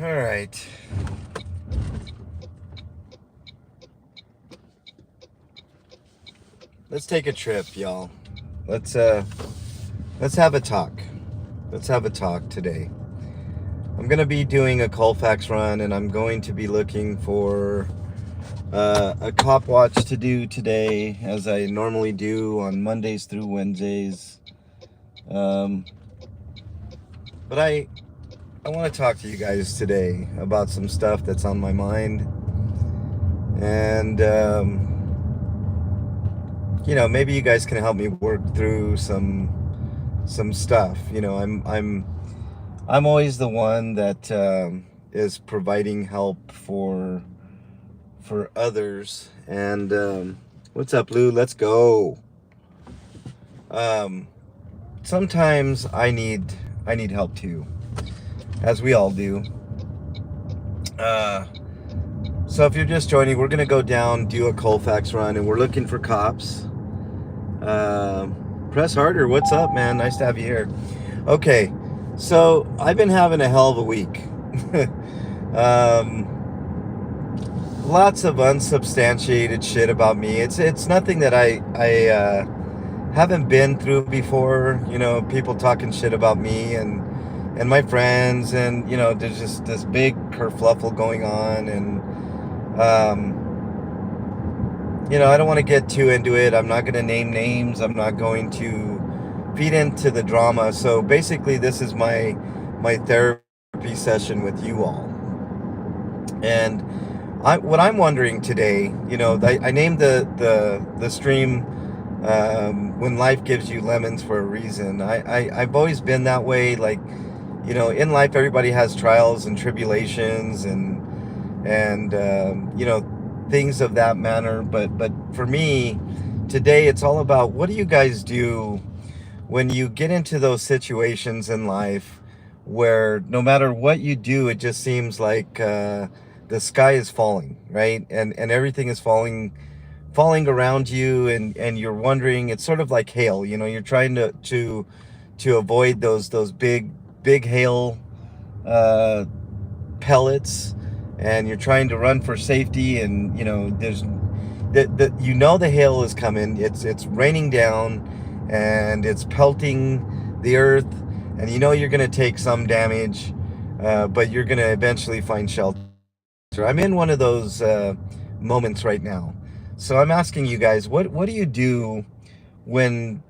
All right. Let's take a trip, y'all. Let's uh let's have a talk. Let's have a talk today. I'm gonna be doing a Colfax run, and I'm going to be looking for a cop watch to do today, as I normally do on Mondays through Wednesdays. Um, but I want to talk to you guys today about some stuff that's on my mind, and maybe you guys can help me work through some stuff. I'm always the one that is providing help for others. And what's up, Lou? Let's go. Um, Sometimes I need help too, as we all do. Uh, so if you're just joining, we're gonna go down, do a Colfax run, and we're looking for cops. Uh, Press harder. What's up, man? Nice to have you here. Okay, so I've been having a hell of a week. um, Lots of unsubstantiated shit about me. It's nothing that I haven't been through before. People talking shit about me and my friends, and there's just this big kerfluffle going on, and I don't want to get too into it. I'm not going to name names. I'm not going to feed into the drama. So basically, this is my therapy session with you all. And what I'm wondering today, I named the stream "When Life Gives You Lemons" for a reason. I've always been that way. Like, in life, everybody has trials and tribulations, and things of that manner. But for me, today, it's all about, what do you guys do when you get into those situations in life where no matter what you do, it just seems like the sky is falling, right? And everything is falling around you, and you're wondering. It's sort of like hail. You're trying to avoid those big hail uh, pellets, and you're trying to run for safety. And there's the hail is coming. It's raining down, and it's pelting the earth, and you're gonna take some damage, but you're gonna eventually find shelter. I'm in one of those moments right now. So I'm asking you guys, what do you do when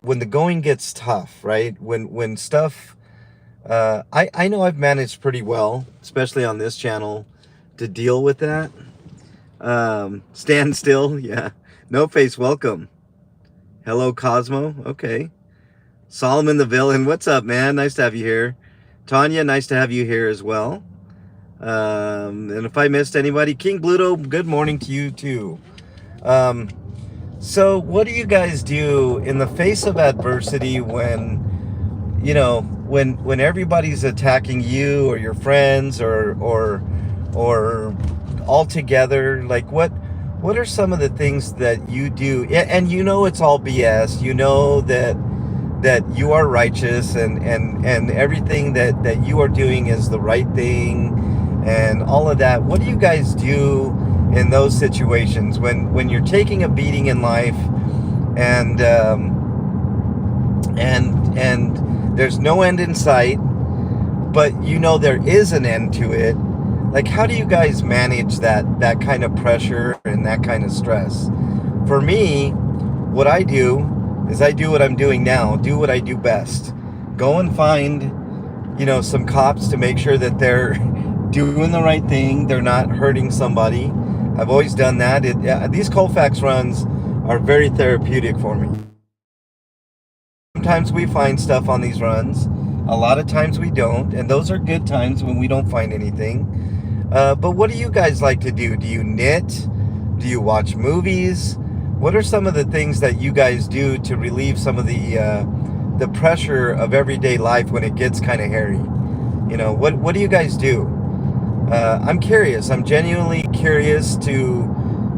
when the going gets tough, right? When stuff I know I've managed pretty well, especially on this channel, to deal with that. Stand still, yeah. No face, welcome. Hello, Cosmo. Okay. Solomon the villain, what's up, man? Nice to have you here. Tanya, nice to have you here as well. And if I missed anybody, King Bluto, good morning to you too. Um, so what do you guys do in the face of adversity when everybody's attacking you or your friends or all together? Like, what are some of the things that you do? And it's all BS. That you are righteous, and everything that you are doing is the right thing, and all of that. What do you guys do in those situations when you're taking a beating in life, and there's no end in sight, but there is an end to it? Like, how do you guys manage that kind of pressure and that kind of stress? For me, what I do is I do what I'm doing now, do what I do best. Go and find, some cops to make sure that they're doing the right thing, they're not hurting somebody. I've always done that. These Colfax runs are very therapeutic for me. Sometimes we find stuff on these runs. A lot of times we don't, and those are good times when we don't find anything. But what do you guys like to do? Do you knit? Do you watch movies? What are some of the things that you guys do to relieve some of the pressure of everyday life when it gets kind of hairy? What do you guys do? I'm curious. I'm genuinely curious to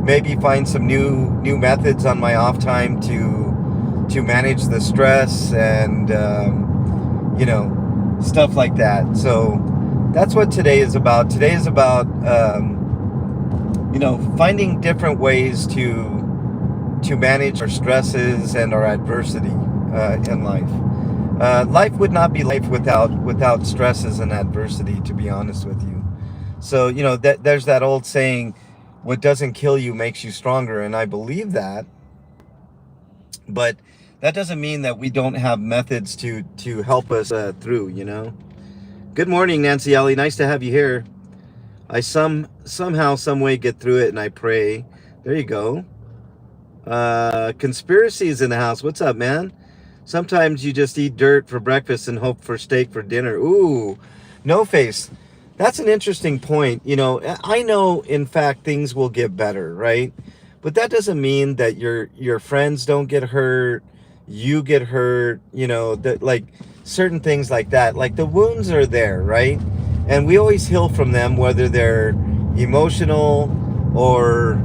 maybe find some new methods on my off time to manage the stress and stuff like that. So that's what today is about. Today is about finding different ways to manage our stresses and our adversity in life. Life would not be life without stresses and adversity, to be honest with you. So that there's that old saying, "What doesn't kill you makes you stronger," and I believe that. But that doesn't mean that we don't have methods to help us through. Good morning, Nancy Alley. Nice to have you here. I somehow, some way get through it, and I pray. There you go. Conspiracies in the house. What's up, man? Sometimes you just eat dirt for breakfast and hope for steak for dinner. Ooh, no face. That's an interesting point. I know, in fact, things will get better, right? But that doesn't mean that your friends don't get hurt, you get hurt, that, like, certain things like that. Like, the wounds are there, right? And we always heal from them, whether they're emotional or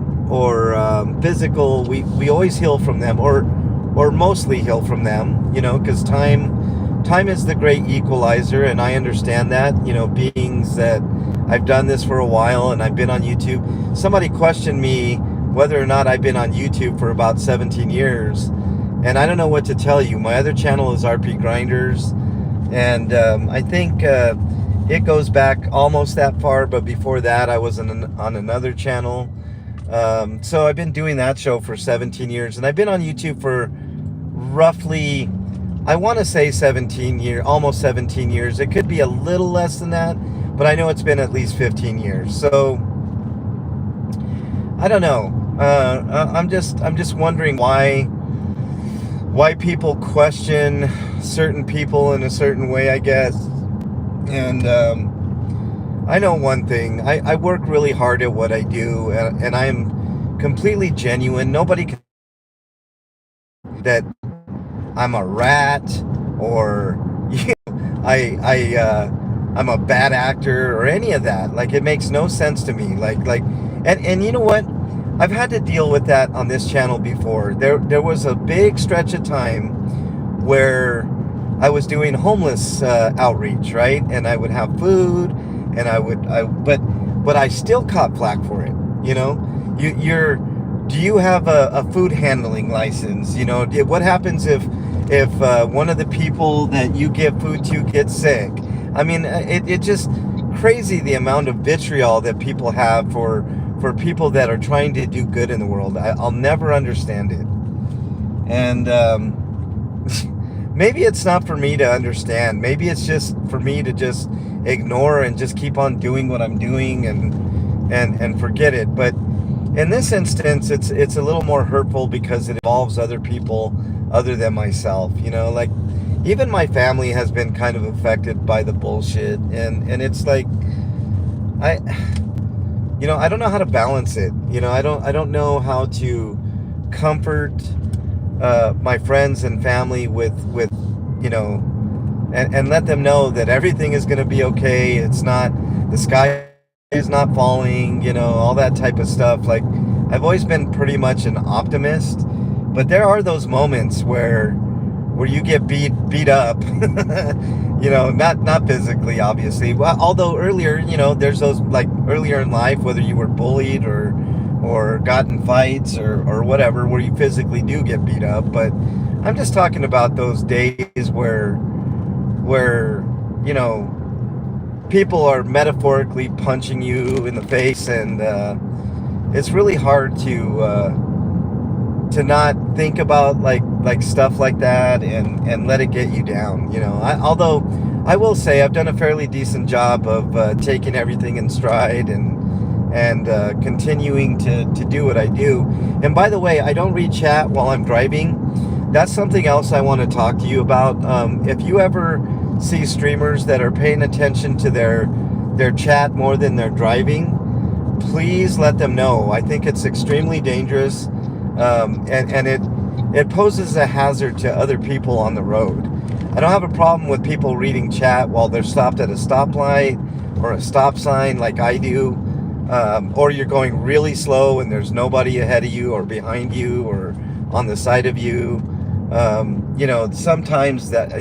physical. We always heal from them, or mostly heal from them, because time is the great equalizer, and I understand that. Beings that I've done this for a while, and I've been on YouTube. Somebody questioned me whether or not I've been on YouTube for about 17 years, and I don't know what to tell you. My other channel is RP Grinders, and I think it goes back almost that far, but before that I was on another channel. So I've been doing that show for 17 years, and I've been on YouTube for roughly, I want to say 17 years, almost 17 years. It could be a little less than that, but I know it's been at least 15 years. So I don't know. I'm just wondering why people question certain people in a certain way, I guess. And I know one thing. I work really hard at what I do, and I am completely genuine. Nobody can that I'm a rat, or I'm a bad actor, or any of that. Like, it makes no sense to me. And you know what? I've had to deal with that on this channel before. There was a big stretch of time where I was doing homeless outreach, right? And I would have food, and but I still caught flack for it. Do you have a food handling license? What happens if one of the people that you give food to gets sick? I mean, it just crazy, the amount of vitriol that people have for people that are trying to do good in the world. I'll never understand it. And maybe it's not for me to understand. Maybe it's just for me to just ignore and just keep on doing what I'm doing and forget it. But in this instance, it's a little more hurtful because it involves other people other than myself. Like, even my family has been kind of affected by the bullshit, and it's like, I don't know how to balance it. I don't know how to comfort my friends and family with and let them know that everything is going to be okay. It's not, the sky is not falling, all that type of stuff. Like, I've always been pretty much an optimist, but there are those moments where you get beat up, not physically, obviously. Well, although earlier, there's those, like, earlier in life, whether you were bullied or got in fights or whatever, where you physically do get beat up. But I'm just talking about those days where people are metaphorically punching you in the face, and it's really hard to not think about like stuff like that and let it get you down. Although I will say I've done a fairly decent job of taking everything in stride and continuing to do what I do. And by the way, I don't read chat while I'm driving. That's something else I want to talk to you about. If you ever see streamers that are paying attention to their chat more than their driving, please let them know. I think it's extremely dangerous, and it poses a hazard to other people on the road. I don't have a problem with people reading chat while they're stopped at a stoplight or a stop sign like I do, or you're going really slow and there's nobody ahead of you or behind you or on the side of you. Sometimes that,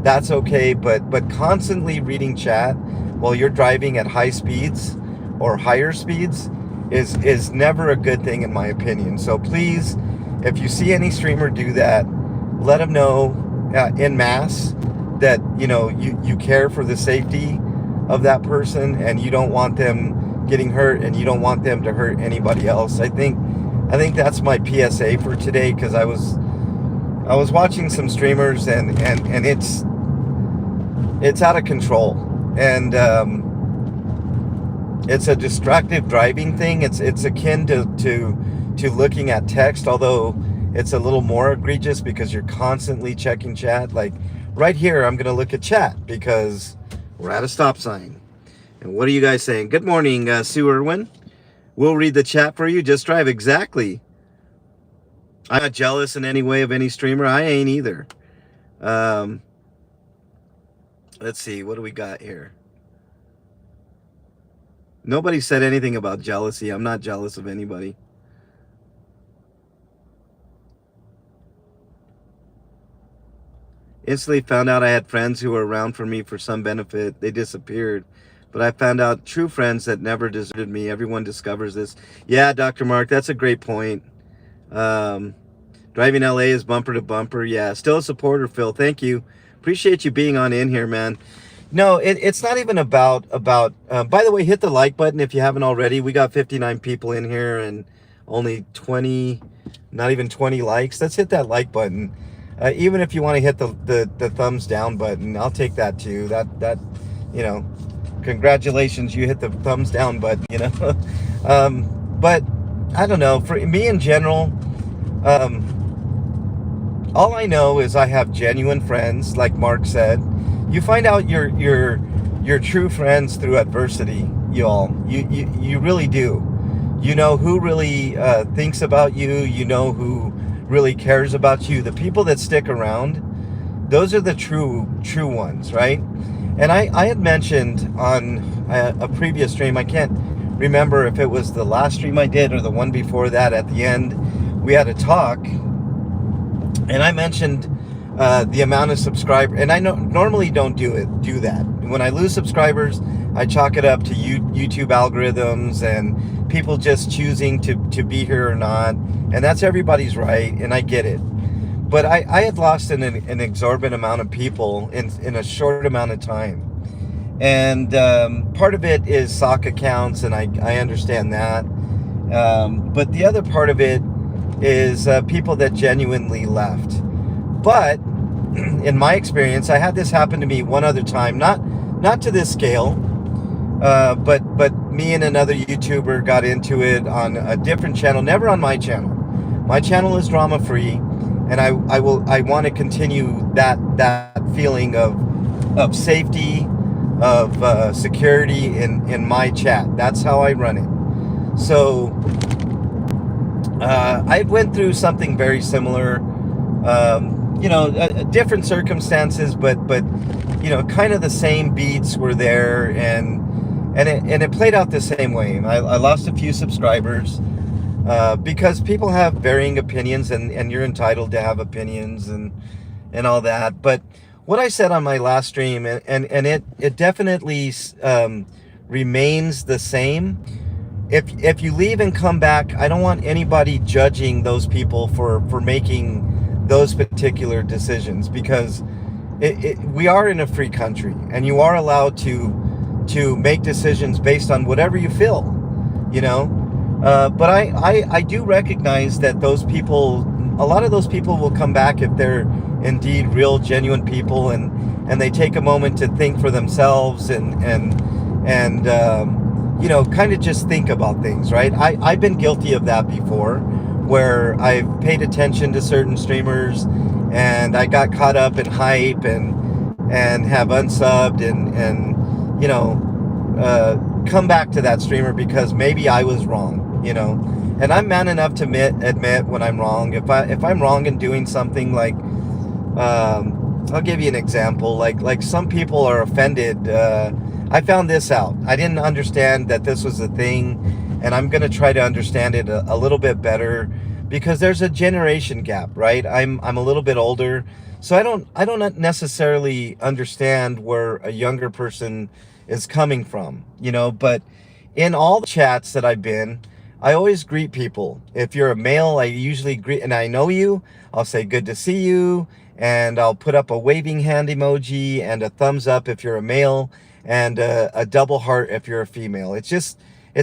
that's okay, but constantly reading chat while you're driving at high speeds or higher speeds is never a good thing in my opinion. So please, if you see any streamer do that, let them know en masse that you care for the safety of that person, and you don't want them getting hurt, and you don't want them to hurt anybody else. I think that's my PSA for today, because I was watching some streamers, and it's out of control, and it's a distractive driving thing. It's akin to looking at text, although it's a little more egregious because you're constantly checking chat. Like right here, I'm gonna look at chat because we're at a stop sign. And what are you guys saying? Good morning, Sue Irwin. We'll read the chat for you. Just drive. Exactly. I'm not jealous in any way of any streamer. I ain't either. Let's see. What do we got here? Nobody said anything about jealousy. I'm not jealous of anybody. Instantly found out I had friends who were around for me for some benefit. They disappeared. But I found out true friends that never deserted me. Everyone discovers this. Yeah, Dr. Mark, that's a great point. Driving LA is bumper to bumper. Yeah, still a supporter, Phil. Thank you. Appreciate you being on in here, man. No, it's not even about by the way, hit the like button if you haven't already. We got 59 people in here and only 20, not even 20 likes. Let's hit that like button. Even if you want to hit the thumbs down button, I'll take that too. That congratulations, you hit the thumbs down button, but I don't know, for me in general, all I know is I have genuine friends, like Mark said. You find out your true friends through adversity, y'all. You really do. You know who really thinks about you. You know who really cares about you. The people that stick around, those are the true ones, right? And I had mentioned on a previous stream, I can't remember if it was the last stream I did or the one before that, at the end we had a talk, and I mentioned the amount of subscribers, and I normally don't do that. When I lose subscribers, I chalk it up to YouTube algorithms and people just choosing to be here or not, and that's everybody's right, and I get it. But I had lost an exorbitant amount of people in a short amount of time. And part of it is sock accounts, and I understand that. But the other part of it is people that genuinely left. But in my experience, I had this happen to me one other time, not to this scale, but me and another YouTuber got into it on a different channel, never on my channel. My channel is drama free, and I want to continue that feeling of safety, of security in my chat. That's how I run it. So I went through something very similar. Different circumstances, but kind of the same beats were there, and it played out the same way. I lost a few subscribers because people have varying opinions, and you're entitled to have opinions and all that. But what I said on my last stream, and it definitely remains the same. If you leave and come back, I don't want anybody judging those people for making those particular decisions, because we are in a free country, and you are allowed to make decisions based on whatever you feel, but I do recognize that those people, a lot of those people will come back if they're indeed real, genuine people, and they take a moment to think for themselves and kind of just think about things, right? I've been guilty of that before, where I've paid attention to certain streamers and I got caught up in hype and have unsubbed and come back to that streamer because maybe I was wrong, and I'm man enough to admit when I'm wrong. If I'm wrong in doing something, like I'll give you an example, like some people are offended. I found this out. I didn't understand that this was a thing, and I'm going to try to understand it a little bit better, because there's a generation gap, right? I'm a little bit older, So I don't necessarily understand where a younger person is coming from, but in all the chats that I've been, I always greet people. If you're a male, I usually greet, and I know you, I'll say good to see you, and I'll put up a waving hand emoji and a thumbs up if you're a male, and a double heart if you're a female. It's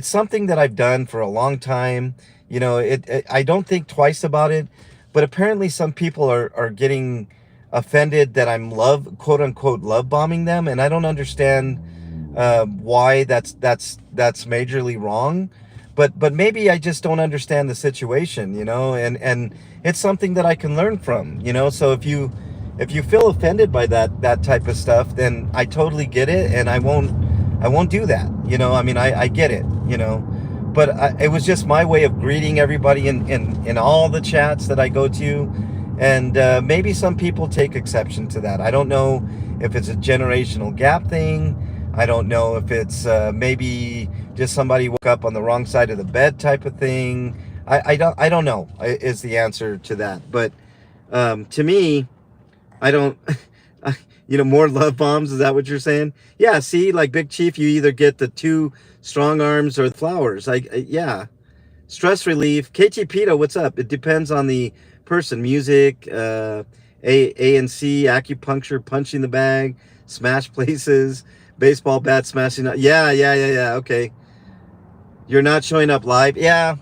something that I've done for a long time. I don't think twice about it, but apparently some people are getting offended that I'm quote unquote love bombing them, and I don't understand why that's majorly wrong. But maybe I just don't understand the situation, and it's something that I can learn from, So if you feel offended by that type of stuff, then I totally get it, and I won't do that. I mean, I get it, but it was just my way of greeting everybody in all the chats that I go to. And maybe some people take exception to that. I don't know if it's a generational gap thing. I don't know if it's maybe just somebody woke up on the wrong side of the bed type of thing. I don't know is the answer to that. But to me, I don't, more love bombs. Is that what you're saying? Yeah. See, like Big Chief, you either get the two strong arms or the flowers. Yeah. Stress relief. KT Pita, what's up? It depends on the person. Music, ANC, acupuncture, punching the bag, smash places, baseball bat smashing. Yeah. Okay. You're not showing up live. Yeah.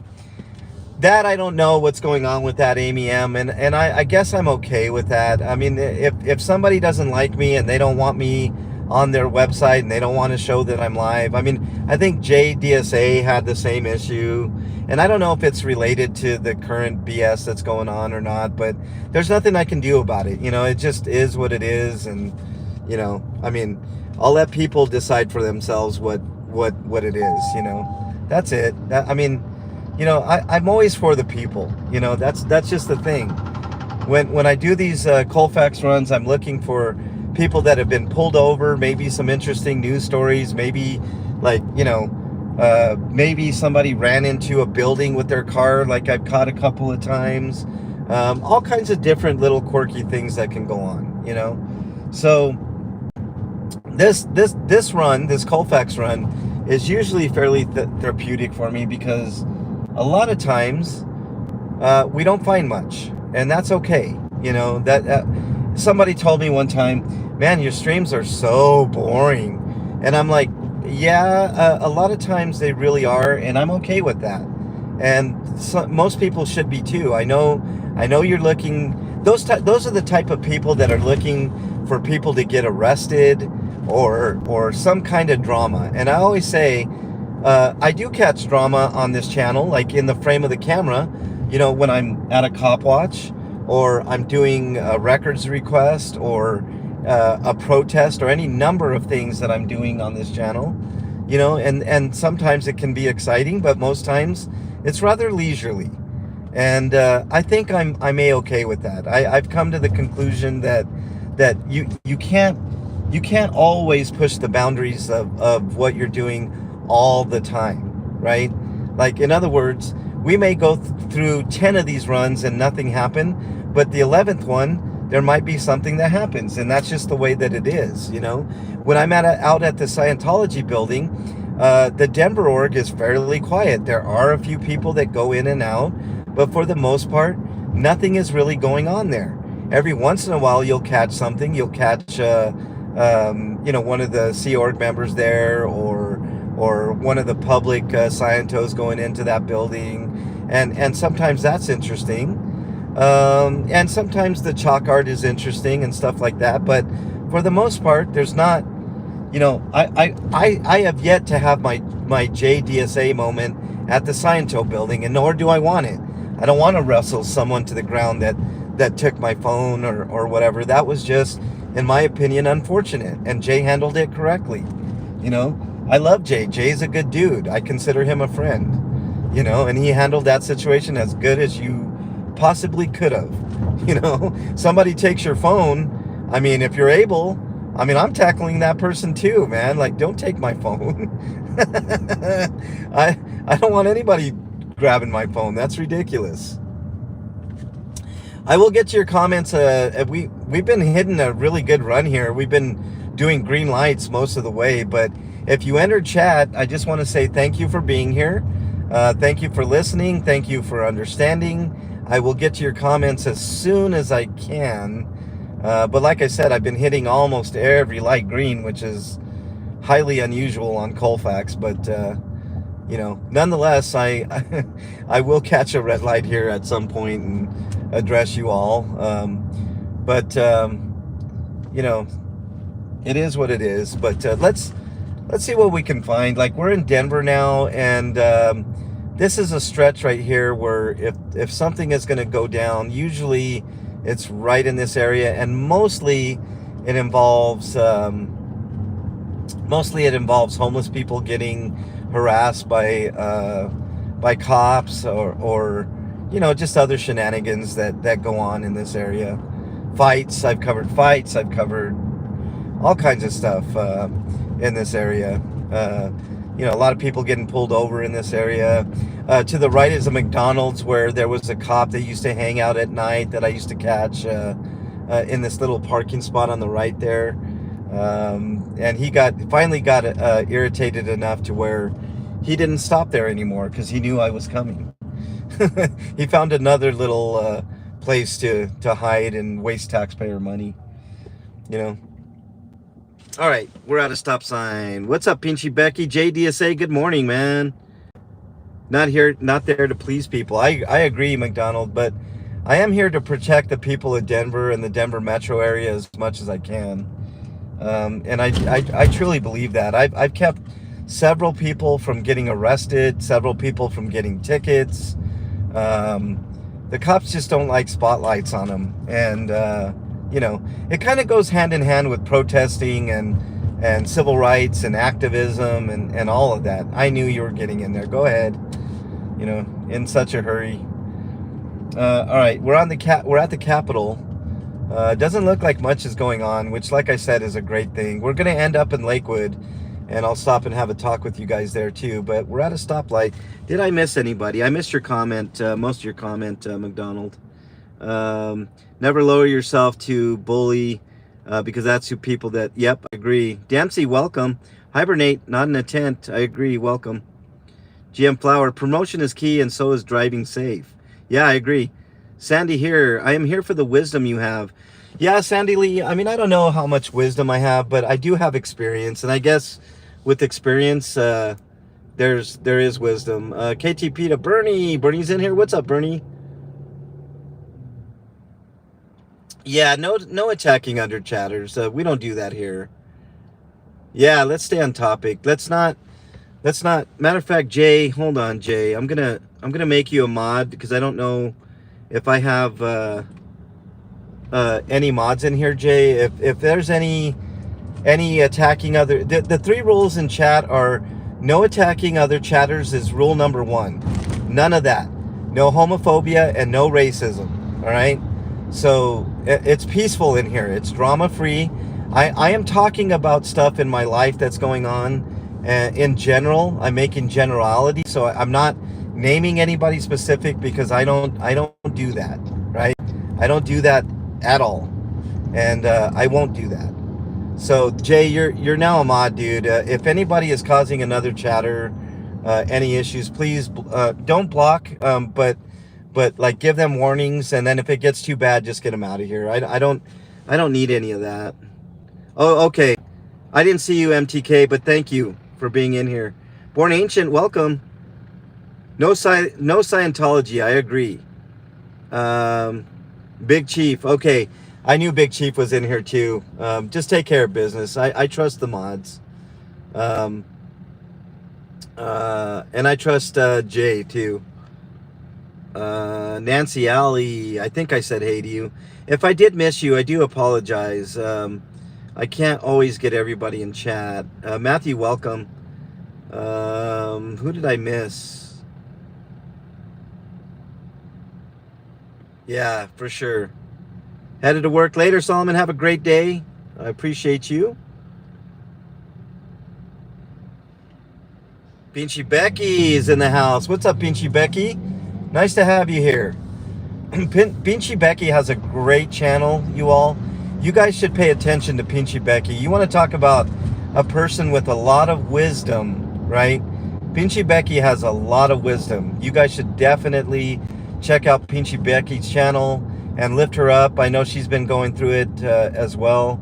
That I don't know what's going on with that, Amy M. And I guess I'm okay with that. I mean, if somebody doesn't like me and they don't want me on their website and they don't want to show that I'm live. I mean, I think JDSA had the same issue, and I don't know if it's related to the current BS that's going on or not, but there's nothing I can do about it. It just is what it is. And, I mean, I'll let people decide for themselves what it is, that's it. I'm always for the people, that's just the thing. When I do these Colfax runs, I'm looking for people that have been pulled over, maybe some interesting news stories, maybe maybe somebody ran into a building with their car, like I've caught a couple of times. All kinds of different little quirky things that can go on, So this run, this Colfax run, is usually fairly therapeutic for me, because a lot of times we don't find much, and that's okay. That somebody told me one time, man, your streams are so boring, and I'm like, yeah, a lot of times they really are, and I'm okay with that. And most people should be too. I know you're looking. Those are the type of people that are looking for people to get arrested or some kind of drama. And I always say, I do catch drama on this channel, like in the frame of the camera. When I'm at a Copwatch, or I'm doing a records request, or a protest, or any number of things that I'm doing on this channel, and sometimes it can be exciting, but most times it's rather leisurely. And I think I'm A-okay with that. I've come to the conclusion that you can't always push the boundaries of what you're doing all the time, right? Like, in other words, we may go through 10 of these runs and nothing happen, but the 11th one, there might be something that happens, and that's just the way that it is. When I'm out at the Scientology building, the Denver org is fairly quiet. There are a few people that go in and out, but for the most part, nothing is really going on there. Every once in a while, you'll catch something. You'll catch, one of the Sea Org members there, or one of the public Scientos going into that building, and sometimes that's interesting. And sometimes the chalk art is interesting and stuff like that, but for the most part, there's not. I have yet to have my JDSA moment at the Sciento building, and nor do I want it. I don't want to wrestle someone to the ground that took my phone or whatever. That was just, in my opinion, unfortunate, and Jay handled it correctly. I love Jay. Jay's a good dude. I consider him a friend, and he handled that situation as good as you possibly could have. Somebody takes your phone. I mean, if you're able, I'm tackling that person too, man. Like, don't take my phone. I don't want anybody grabbing my phone. That's ridiculous. I will get to your comments. We've been hitting a really good run here. We've been doing green lights most of the way, but if you entered chat, I just want to say thank you for being here. Thank you for listening. Thank you for understanding. I will get to your comments as soon as I can. But like I said, I've been hitting almost every light green, which is highly unusual on Colfax, but you know, nonetheless, I will catch a red light here at some point and address you all. But you know, it is what it is. But let's see what we can find. Like, we're in Denver now, and this is a stretch right here where if something is going to go down, usually it's right in this area, and mostly it involves homeless people getting harassed by cops, or you know, just other shenanigans that go on in this area. Fights. I've covered fights. I've covered all kinds of stuff in this area. You know, a lot of people getting pulled over in this area. To the right is a McDonald's where there was a cop that used to hang out at night that I used to catch in this little parking spot on the right there. And he finally got irritated enough to where he didn't stop there anymore because he knew I was coming. He found another little place to hide and waste taxpayer money, you know. All right, we're at a stop sign. What's up, Pinchy Becky? JDSA, good morning, man. Not there to please people. I agree, McDonald, but I am here to protect the people of Denver and the Denver metro area as much as I can. And I truly believe that. I've kept several people from getting arrested, several people from getting tickets. The cops just don't like spotlights on them. And, you know, it kind of goes hand in hand with protesting and civil rights and activism and all of that. I knew you were getting in there. Go ahead. You know, in such a hurry. All right, we're at the Capitol. Doesn't look like much is going on, which, like I said, is a great thing. We're going to end up in Lakewood, and I'll stop and have a talk with you guys there too. But we're at a stoplight. Did I miss anybody? I missed your comment, most of your comment, McDonald. Never lower yourself to bully, because that's who people that, yep, I agree. Dempsey, welcome. Hibernate, not in a tent. I agree, welcome. GM Flower, promotion is key, and so is driving safe. Yeah, I agree. Sandy here, I am here for the wisdom you have. Yeah, Sandy Lee, I mean, I don't know how much wisdom I have, but I do have experience, and I guess with experience, there is wisdom. KTP to Bernie's in here. What's up, Bernie? Yeah, no attacking under chatters. We don't do that here. Yeah, let's stay on topic. Let's not. Matter of fact, Jay, hold on, Jay. I'm gonna make you a mod because I don't know if I have any mods in here, Jay. If there's any attacking other, the three rules in chat are: no attacking other chatters is rule number 1. None of that. No homophobia and no racism. All right. So it's peaceful in here. It's drama free. I am talking about stuff in my life that's going on. In general, I'm making generality, so I'm not naming anybody specific because I don't do that, right? I don't do that at all, and I won't do that. So Jay, you're now a mod, dude. If anybody is causing another chatter any issues, please don't block, but like give them warnings, and then if it gets too bad, just get them out of here. I don't need any of that. Oh, okay. I didn't see you, MTK, but thank you for being in here. Born Ancient, welcome. No Scientology, I agree. Big Chief, okay. I knew Big Chief was in here too. Just take care of business. I trust the mods. And I trust Jay too. Nancy Alley, I think I said hey to you. If I did miss you, I do apologize. I can't always get everybody in chat. Matthew, welcome. Who did I miss? Yeah, for sure. Headed to work later, Solomon. Have a great day. I appreciate you. Pinchy Becky is in the house. What's up, Pinchy Becky? Nice to have you here. Pinchy Becky has a great channel, you all. You guys should pay attention to Pinchy Becky. You want to talk about a person with a lot of wisdom, right? Pinchy Becky has a lot of wisdom. You guys should definitely check out Pinchy Becky's channel and lift her up. I know she's been going through it as well.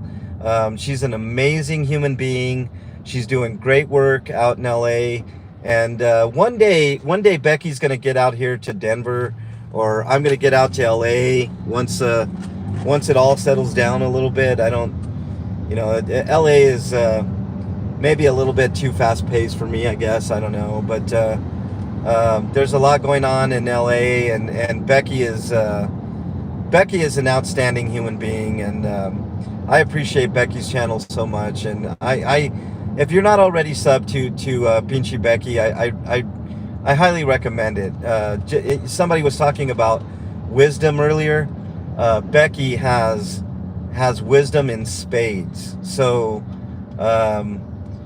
She's an amazing human being. She's doing great work out in LA. And one day Becky's going to get out here to Denver, or I'm going to get out to LA once it all settles down a little bit. I don't, LA is maybe a little bit too fast paced for me, I guess. I don't know, but there's a lot going on in LA, and Becky is an outstanding human being, and I appreciate Becky's channel so much. And I if you're not already subbed to Pinchy Becky, I highly recommend it. Somebody was talking about wisdom earlier. Becky has wisdom in spades. So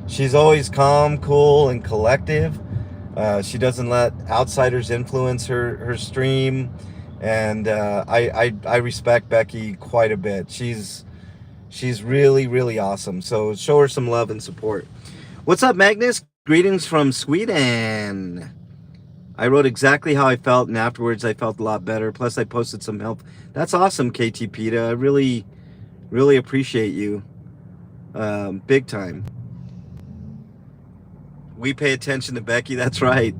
she's always calm, cool, and collective. She doesn't let outsiders influence her stream, and I respect Becky quite a bit. She's really, really awesome. So show her some love and support. What's up, Magnus? Greetings from Sweden. I wrote exactly how I felt, and afterwards I felt a lot better. Plus I posted some help. That's awesome, KT Peta. I really, really appreciate you. Big time. We pay attention to Becky. That's right.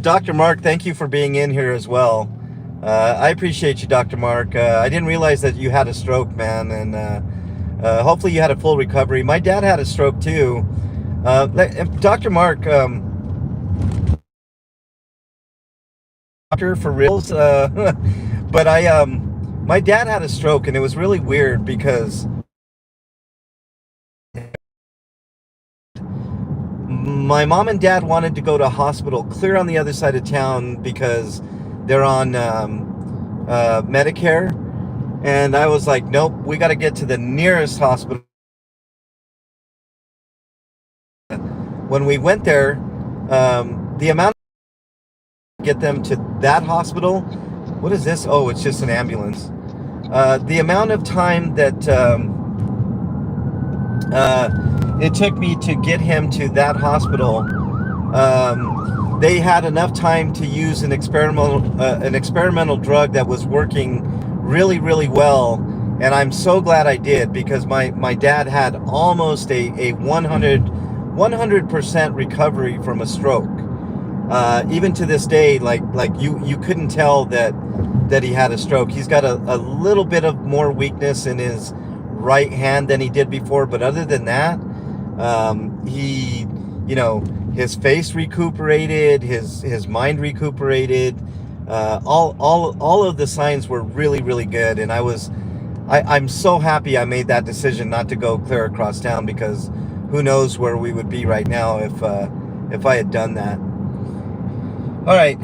Dr. Mark, thank you for being in here as well. I appreciate you, Dr. Mark. I didn't realize that you had a stroke, man, and hopefully you had a full recovery. My dad had a stroke too. Dr. Mark, doctor for reals, but my dad had a stroke, and it was really weird because my mom and dad wanted to go to a hospital clear on the other side of town because they're on Medicare. And I was like, nope, we got to get to the nearest hospital. When we went there, the amount to get them to that hospital, what is this? Oh, it's just an ambulance. The amount of time that it took me to get him to that hospital, they had enough time to use an experimental drug that was working really, really well, and I'm so glad I did, because my dad had almost a 100% recovery from a stroke. Even to this day, like you couldn't tell that he had a stroke. He's got a little bit of more weakness in his right hand than he did before, but other than that, he, his face recuperated, his mind recuperated. All of the signs were really, really good, and I'm so happy I made that decision not to go clear across town, because who knows where we would be right now if I had done that. All right,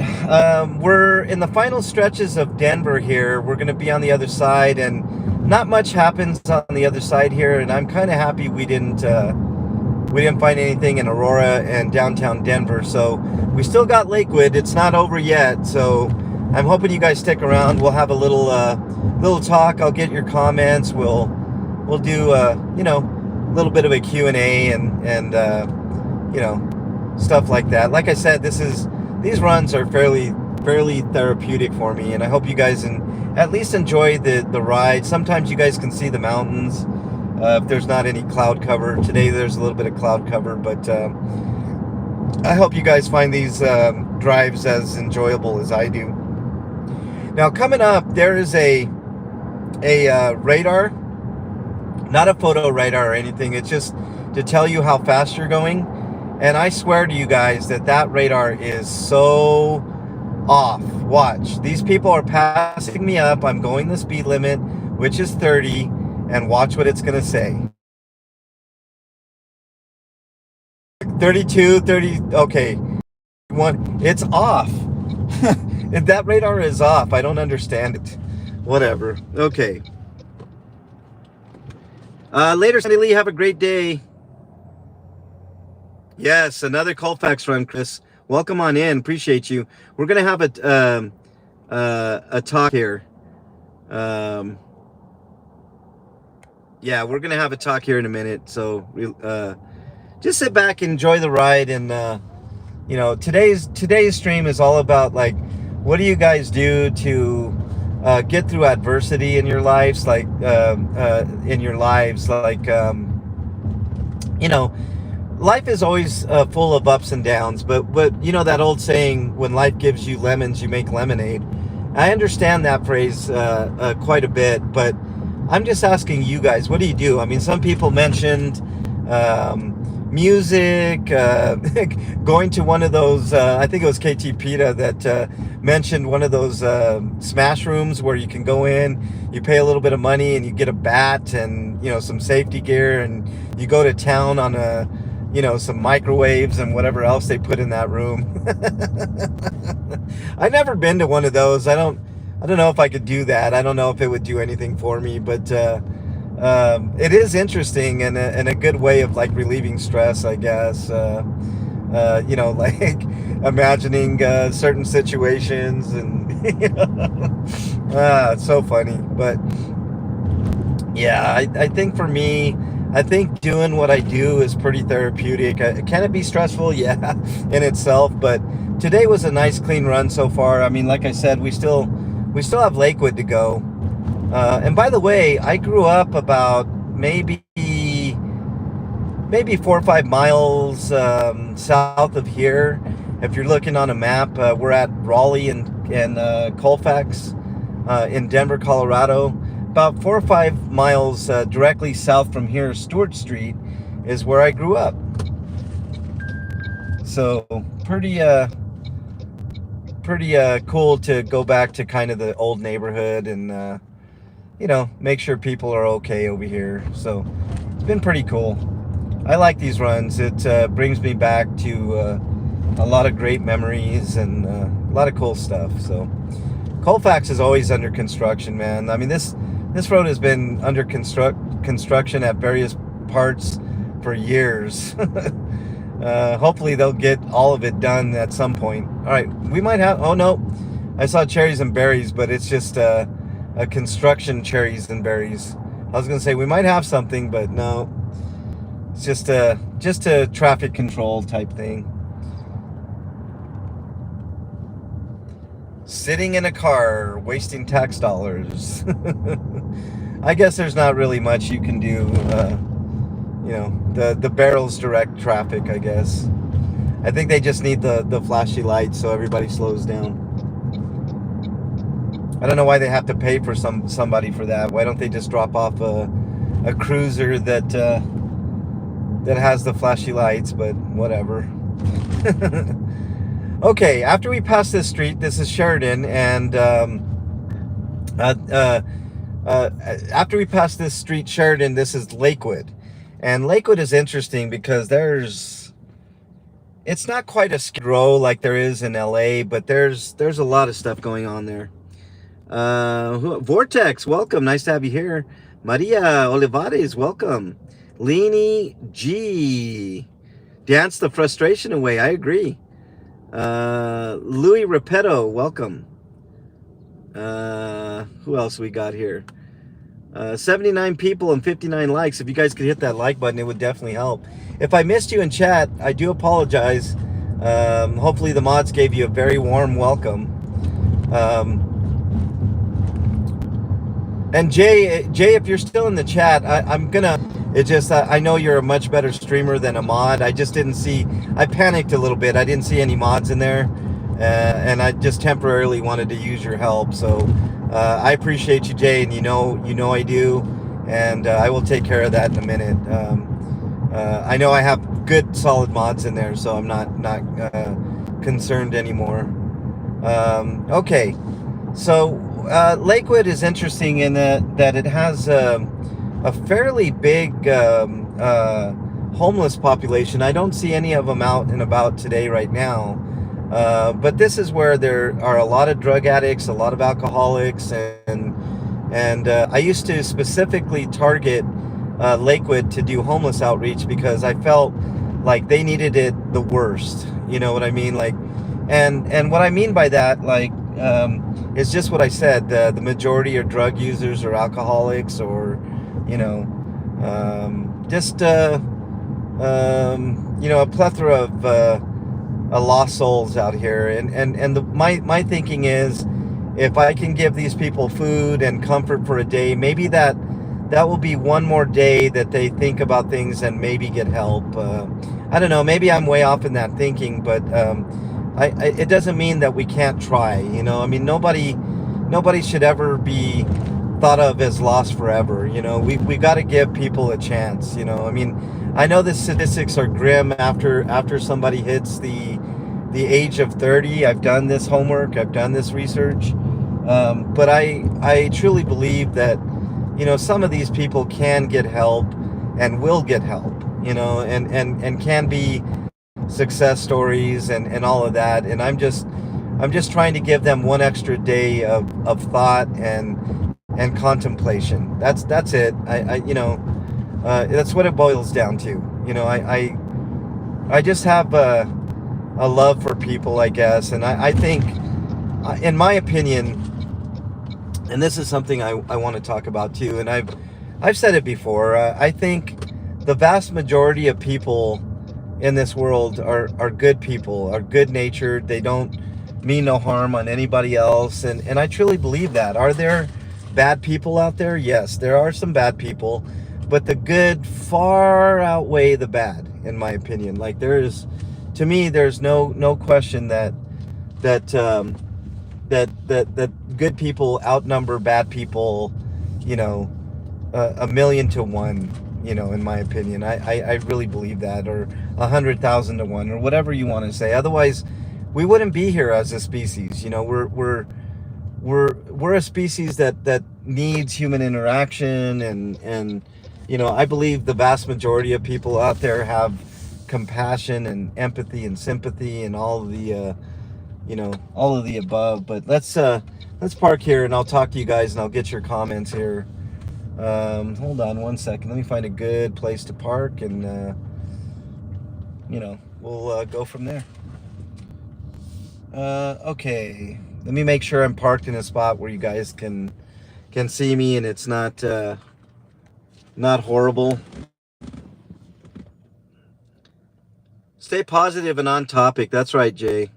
we're in the final stretches of Denver here. We're going to be on the other side, and not much happens on the other side here, and I'm kind of happy we didn't find anything in Aurora and downtown Denver. So we still got Lakewood. It's not over yet, so I'm hoping you guys stick around. We'll have a little talk. I'll get your comments. We'll do a little bit of a Q&A and stuff like that. Like I said, these runs are fairly therapeutic for me, and I hope you guys at least enjoy the ride. Sometimes you guys can see the mountains if there's not any cloud cover. Today there's a little bit of cloud cover, but I hope you guys find these drives as enjoyable as I do. Now, coming up, there is a radar, not a photo radar or anything. It's just to tell you how fast you're going. And I swear to you guys that radar is so off. Watch. These people are passing me up. I'm going the speed limit, which is 30, and watch what it's going to say. 32, 30, okay. It's off. That radar is off. I don't understand it. Whatever. Okay. Later, Sandy Lee. Have a great day. Yes, another Colfax run, Chris. Welcome on in. Appreciate you. We're going to have a talk here. Um, yeah, we're gonna have a talk here in a minute. So just sit back, enjoy the ride, and today's stream is all about like, what do you guys do to get through adversity in your lives, you know, life is always full of ups and downs, but you know that old saying, when life gives you lemons, you make lemonade. I understand that phrase quite a bit, but I'm just asking you guys, what do you do? I mean, some people mentioned music, going to one of those, I think it was KT Pita that mentioned one of those smash rooms where you can go in, you pay a little bit of money and you get a bat and, some safety gear, and you go to town on some microwaves and whatever else they put in that room. I've never been to one of those. I don't know if I could do that. I don't know if it would do anything for me, but it is interesting and a good way of like relieving stress, I guess. Like imagining certain situations, and it's so funny. But yeah, I think for me, I think doing what I do is pretty therapeutic. Can it be stressful? Yeah, in itself. But today was a nice clean run so far. I mean, like I said, we still have Lakewood to go. And by the way, I grew up about maybe 4 or 5 miles south of here. If you're looking on a map, we're at Raleigh and Colfax in Denver, Colorado. About 4 or 5 miles directly south from here, Stewart Street, is where I grew up. So pretty cool to go back to kind of the old neighborhood and make sure people are okay over here. So it's been pretty cool. I like these runs. It brings me back to a lot of great memories and a lot of cool stuff. So Colfax is always under construction, man. I mean, this road has been under construction at various parts for years. Hopefully they'll get all of it done at some point. All right, we might have, oh no, I saw cherries and berries, but it's just a construction cherries and berries. I was gonna say we might have something, but no, it's just a traffic control type thing. Sitting in a car, wasting tax dollars. I guess there's not really much you can do. The barrels direct traffic, I guess. I think they just need the flashy lights so everybody slows down. I don't know why they have to pay for somebody for that. Why don't they just drop off a cruiser that has the flashy lights? But whatever. Okay, after we pass this street, this is Sheridan, and after we pass this street, Sheridan, this is Lakewood. And Lakewood is interesting because it's not quite a skid row like there is in LA, but there's a lot of stuff going on there. Vortex, welcome. Nice to have you here. Maria Olivares, welcome. Leanie G, dance the frustration away. I agree. Louis Repetto, welcome. Who else we got here? 79 people and 59 likes. If you guys could hit that like button, it would definitely help. If I missed you in chat, I do apologize. Hopefully the mods gave you a very warm welcome. And Jay, if you're still in the chat, I know you're a much better streamer than a mod. I just didn't see, I panicked a little bit. I didn't see any mods in there. And I just temporarily wanted to use your help. So I appreciate you, Jay, and you know I do. And I will take care of that in a minute. I know I have good solid mods in there, so I'm not concerned anymore. Okay, so Lakewood is interesting in that it has a fairly big homeless population. I don't see any of them out and about today right now. But this is where there are a lot of drug addicts, a lot of alcoholics, and I used to specifically target Lakewood to do homeless outreach because I felt like they needed it the worst. You know what I mean? Like, and what I mean by that, like, it's just what I said. The majority are drug users or alcoholics, or you know, just a plethora of lost souls out here. My thinking is, if I can give these people food and comfort for a day, maybe that will be one more day that they think about things and maybe get help. I don't know. Maybe I'm way off in that thinking, but it doesn't mean that we can't try. I mean, nobody should ever be thought of as lost forever. We got to give people a chance. I mean, I know the statistics are grim after somebody hits the age of 30. I've done this homework. I've done this research. But I truly believe that, some of these people can get help and will get help, and can be success stories and all of that. And I'm just trying to give them one extra day of thought and contemplation. That's it. That's what it boils down to. I just have a love for people, I guess. And I think, in my opinion, and this is something I want to talk about too, and I've said it before, I think the vast majority of people in this world are good people, are good natured. They don't mean no harm on anybody else. And I truly believe that. Are there bad people out there? Yes, there are some bad people, but the good far outweigh the bad, in my opinion. Like, to me, there's no question that good people outnumber bad people, a million to one, in my opinion. I really believe that, or 100,000 to one, or whatever you want to say. Otherwise, we wouldn't be here as a species. We're a species that needs human interaction, and I believe the vast majority of people out there have compassion and empathy and sympathy and all of the above. But let's park here, and I'll talk to you guys, and I'll get your comments here. Hold on one second. Let me find a good place to park, and we'll go from there. Okay. Let me make sure I'm parked in a spot where you guys can see me, and it's not horrible. Stay positive and on topic. That's right, Jay.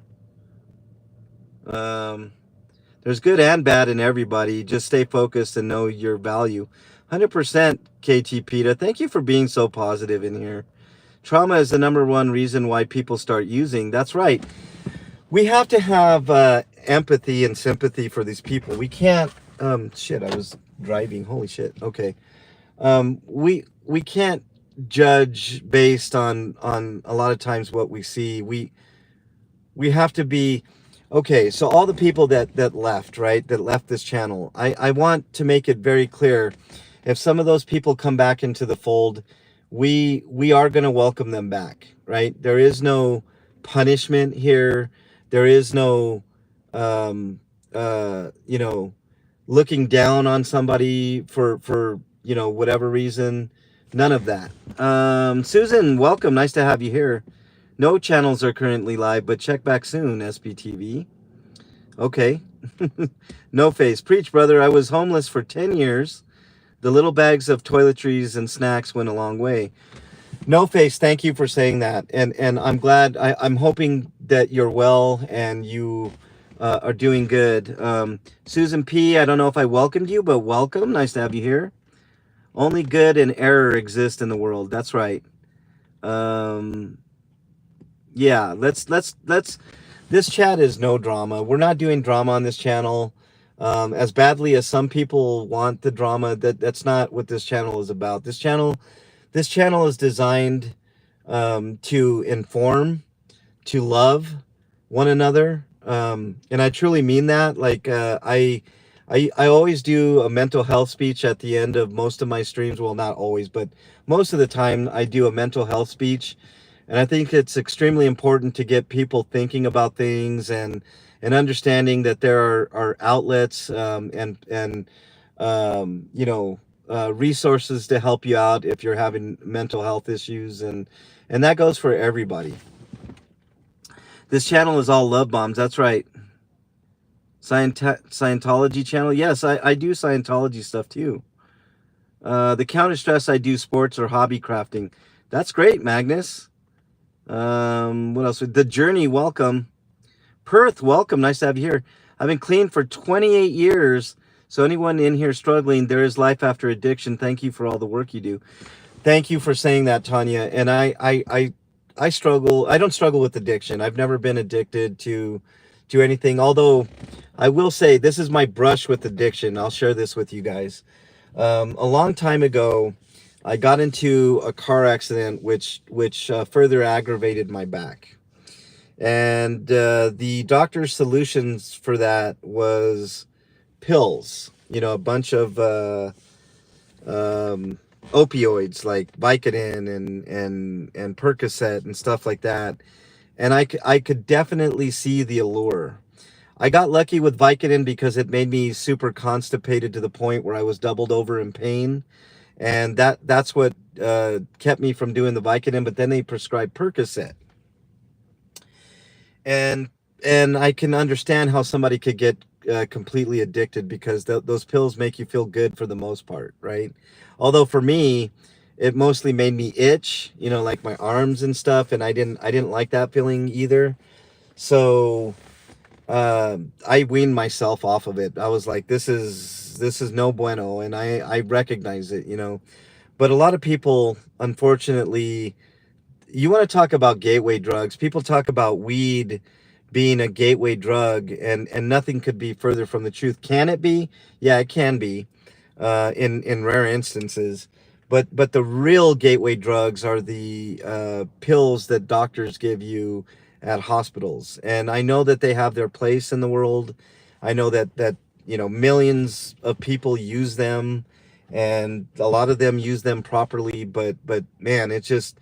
There's good and bad in everybody. Just stay focused and know your value. 100% KT PETA. Thank you for being so positive in here. Trauma is the number one reason why people start using. That's right. We have to have empathy and sympathy for these people. We can't. Shit, I was driving. Holy shit. Okay. We can't judge based on a lot of times what we see. We have to be okay. So all the people that left, right, that left this channel, I want to make it very clear. If some of those people come back into the fold, we are going to welcome them back, right? There is no punishment here. There is no looking down on somebody for whatever reason. None of that. Susan, welcome. Nice to have you here. No channels are currently live, but check back soon, SBTV. Okay. No face. Preach, brother. I was homeless for 10 years. The little bags of toiletries and snacks went a long way. No face, thank you for saying that. And I'm glad. I'm hoping that you're well and you are doing good. Susan P., I don't know if I welcomed you, but welcome. Nice to have you here. Only good and error exist in the world. That's right. Yeah, let's this chat is no drama. We're not doing drama on this channel. As badly as some people want the drama, that's not what this channel is about. This channel is designed to inform, to love one another, and I truly mean that. Like, I always do a mental health speech at the end of most of my streams. Well, not always, but most of the time I do a mental health speech. And I think it's extremely important to get people thinking about things and understanding that there are outlets resources to help you out if you're having mental health issues, and that goes for everybody. This channel is all love bombs. That's right. Scientology channel. Yes, I do Scientology stuff too. The counter stress, I do sports or hobby crafting. That's great, Magnus. What else? The Journey, welcome. Perth, welcome. Nice to have you here. I've been clean for 28 years. So anyone in here struggling, there is life after addiction. Thank you for all the work you do. Thank you for saying that, Tanya. And I struggle. I don't struggle with addiction. I've never been addicted to anything. Although I will say this is my brush with addiction. I'll share this with you guys. A long time ago, I got into a car accident which further aggravated my back. And the doctor's solutions for that was pills. You know, a bunch of opioids like Vicodin and Percocet and stuff like that. And I could definitely see the allure. I got lucky with Vicodin because it made me super constipated to the point where I was doubled over in pain. And that's what kept me from doing the Vicodin. But then they prescribed Percocet. And I can understand how somebody could get completely addicted because those pills make you feel good for the most part, right? Although for me, it mostly made me itch, you know, like my arms and stuff, and I didn't like that feeling either. So I weaned myself off of it. I was like, this is no bueno, and I recognize it, you know. But a lot of people, unfortunately, you want to talk about gateway drugs. People talk about weed being a gateway drug, and nothing could be further from the truth. Can it be? Yeah, it can be, in rare instances. But the real gateway drugs are the pills that doctors give you at hospitals. And I know that they have their place in the world. I know that you know, millions of people use them, and a lot of them use them properly. But man, it's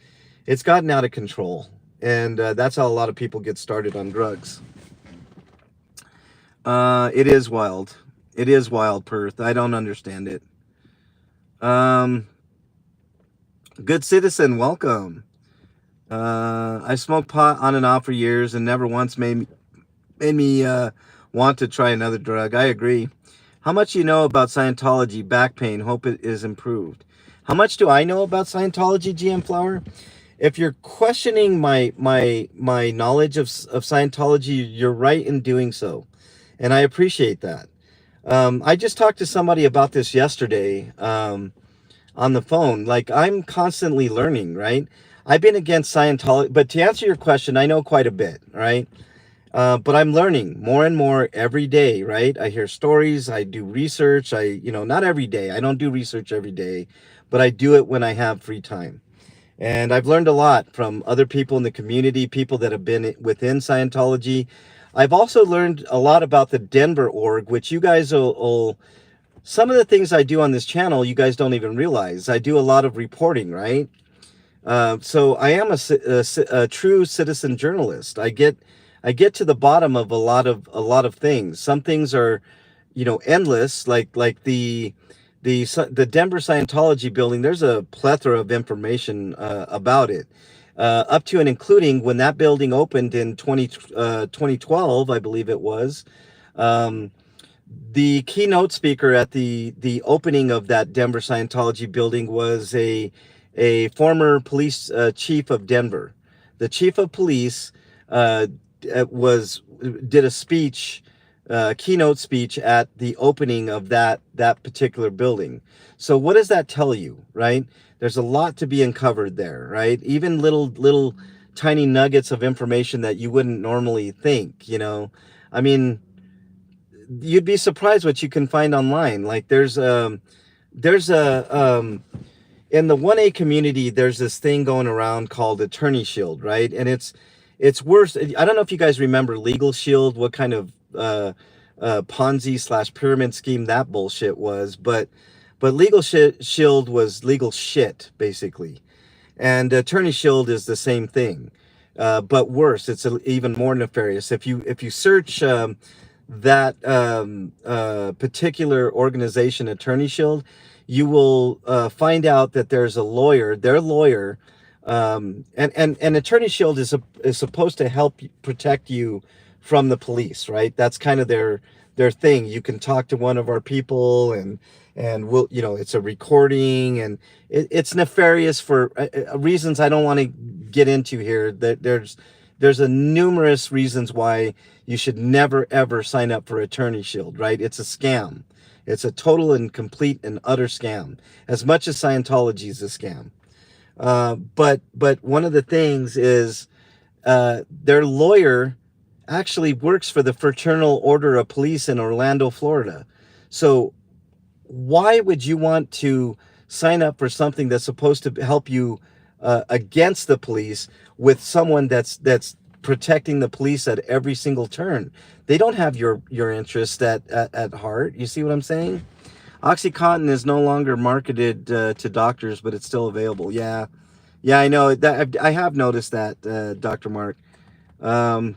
gotten out of control, and that's how a lot of people get started on drugs. It is wild. It is wild, Perth. I don't understand it. Good citizen, welcome. I smoked pot on and off for years and never once made me want to try another drug. I agree. How much you know about Scientology? Back pain. Hope it is improved. How much do I know about Scientology, GM Flower? If you're questioning my knowledge of Scientology, you're right in doing so, and I appreciate that. I just talked to somebody about this yesterday on the phone. Like, I'm constantly learning, right? I've been against Scientology, but to answer your question, I know quite a bit, right? But I'm learning more and more every day, right? I hear stories, I do research. You know, not every day. I don't do research every day, but I do it when I have free time. And I've learned a lot from other people in the community, people that have been within Scientology. I've also learned a lot about the Denver org, which you guys will some of the things I do on this channel, you guys don't even realize. I do a lot of reporting, right? So I am a true citizen journalist. I get to the bottom of a lot of things. Some things are, you know, endless, like the Denver Scientology building. There's a plethora of information about it, up to and including when that building opened in 2012, I believe it was. The keynote speaker at the opening of that Denver Scientology building was a former police chief of Denver. The chief of police did a speech, keynote speech at the opening of that particular building. So what does that tell you, right? There's a lot to be uncovered there, right? Even little tiny nuggets of information that you wouldn't normally think, you know. I mean, you'd be surprised what you can find online. Like there's a in the 1A community, there's this thing going around called Attorney Shield, right? And it's worse. I don't know if you guys remember Legal Shield, what kind of Ponzi / pyramid scheme that bullshit was, but Legal Shield was legal shit, basically. And Attorney Shield is the same thing, but worse. It's even more nefarious. If you search that particular organization, Attorney Shield, you will find out that there's a lawyer, their lawyer, and Attorney Shield is supposed to help protect you from the police, right? That's kind of their their thing. You can talk to one of our people, and we'll, it's a recording, and it's nefarious for reasons I don't want to get into here. That there's a numerous reasons why you should never ever sign up for Attorney Shield, right? It's a scam. It's a total and complete and utter scam. As much as Scientology is a scam. But one of the things is their lawyer actually works for the Fraternal Order of Police in Orlando, Florida. So why would you want to sign up for something that's supposed to help you against the police with someone that's protecting the police at every single turn? They don't have your interest at heart. You see what I'm saying? OxyContin is no longer marketed to doctors, but it's still available. Yeah, yeah, I know that. I have noticed that, Dr. Mark. Um,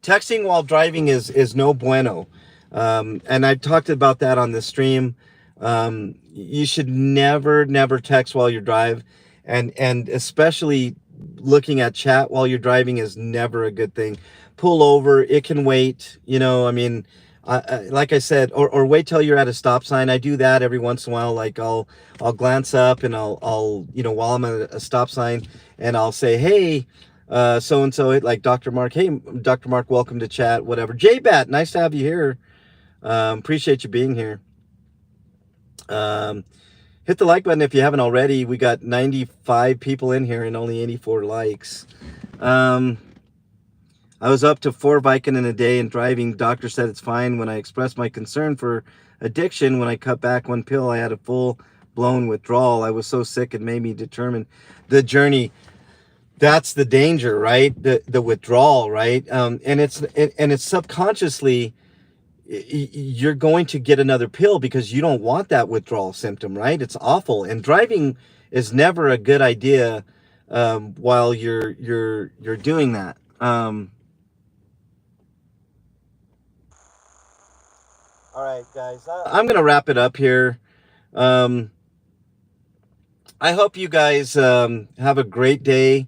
Texting while driving is no bueno, and I talked about that on the stream. You should never text while you drive, and especially looking at chat while you're driving is never a good thing. Pull over, it can wait. I mean, like I said, or wait till you're at a stop sign. I do that every once in a while. Like I'll glance up, and I'll while I'm at a stop sign, and I'll say, hey, so and so, like Dr. Mark. Hey, Dr. Mark, welcome to chat. Whatever. JBat, nice to have you here. Appreciate you being here. Hit the like button if you haven't already. We got 95 people in here and only 84 likes. I was up to 4 Vicodin in a day and driving. Doctor said it's fine. When I expressed my concern for addiction, when I cut back 1 pill, I had a full-blown withdrawal. I was so sick it made me determine the journey. That's the danger, right? The withdrawal, right? And it's subconsciously you're going to get another pill because you don't want that withdrawal symptom, right? It's awful, and driving is never a good idea while you're doing that. All right, guys, I'm gonna wrap it up here. I hope you guys have a great day.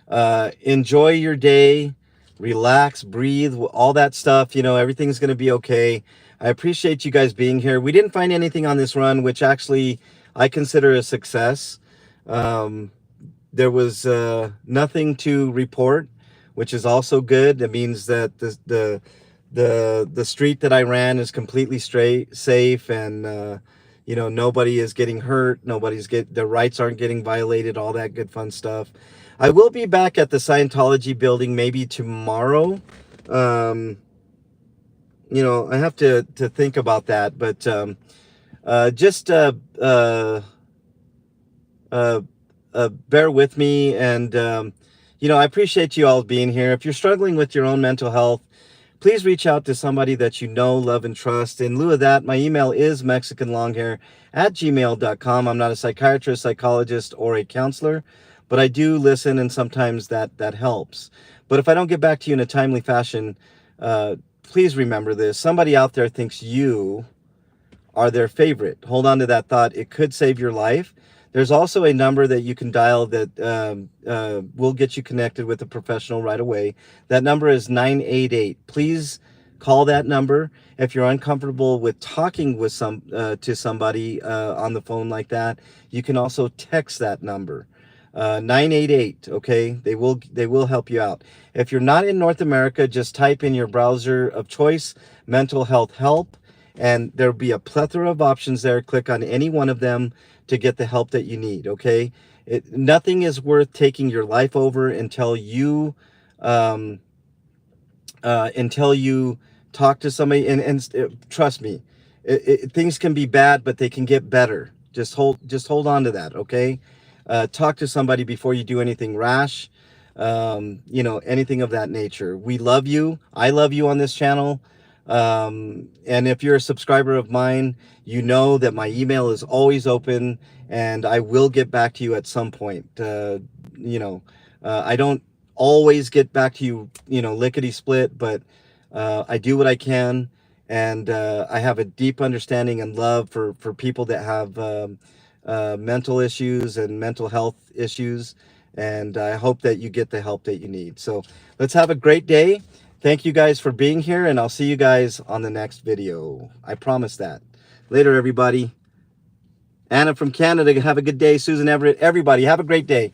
Enjoy your day, relax, breathe, all that stuff. Everything's going to be okay. I appreciate you guys being here. We didn't find anything on this run, which actually I consider a success. There was nothing to report, which is also good. That means that the street that I ran is completely safe, and nobody is getting hurt. Their rights aren't getting violated. All that good fun stuff. I will be back at the Scientology building maybe tomorrow. I have to think about that, but just bear with me, and I appreciate you all being here. If you're struggling with your own mental health, please reach out to somebody that you know, love, and trust. In lieu of that, my email is mexicanlonghair@gmail.com. I'm not a psychiatrist, psychologist, or a counselor, but I do listen, and sometimes that helps. But if I don't get back to you in a timely fashion, please remember this. Somebody out there thinks you are their favorite. Hold on to that thought. It could save your life. There's also a number that you can dial that will get you connected with a professional right away. That number is 988. Please call that number. If you're uncomfortable with talking with to somebody on the phone like that, you can also text that number. 988. Okay, they will help you out. If you're not in North America, just type in your browser of choice mental health help, and there'll be a plethora of options there. Click on any one of them to get the help that you need. Okay, nothing is worth taking your life over until you talk to somebody, and trust me, things can be bad, but they can get better. Just hold on to that. Okay. Talk to somebody before you do anything rash, anything of that nature. We love you. I love you on this channel. And if you're a subscriber of mine, you know that my email is always open, and I will get back to you at some point. I don't always get back to you, lickety split, but I do what I can. And I have a deep understanding and love for people that have mental issues and mental health issues, and I hope that you get the help that you need. So let's have a great day. Thank you guys for being here, and I'll see you guys on the next video. I promise that. Later, everybody. Anna from Canada, have a good day. Susan Everett, everybody, have a great day.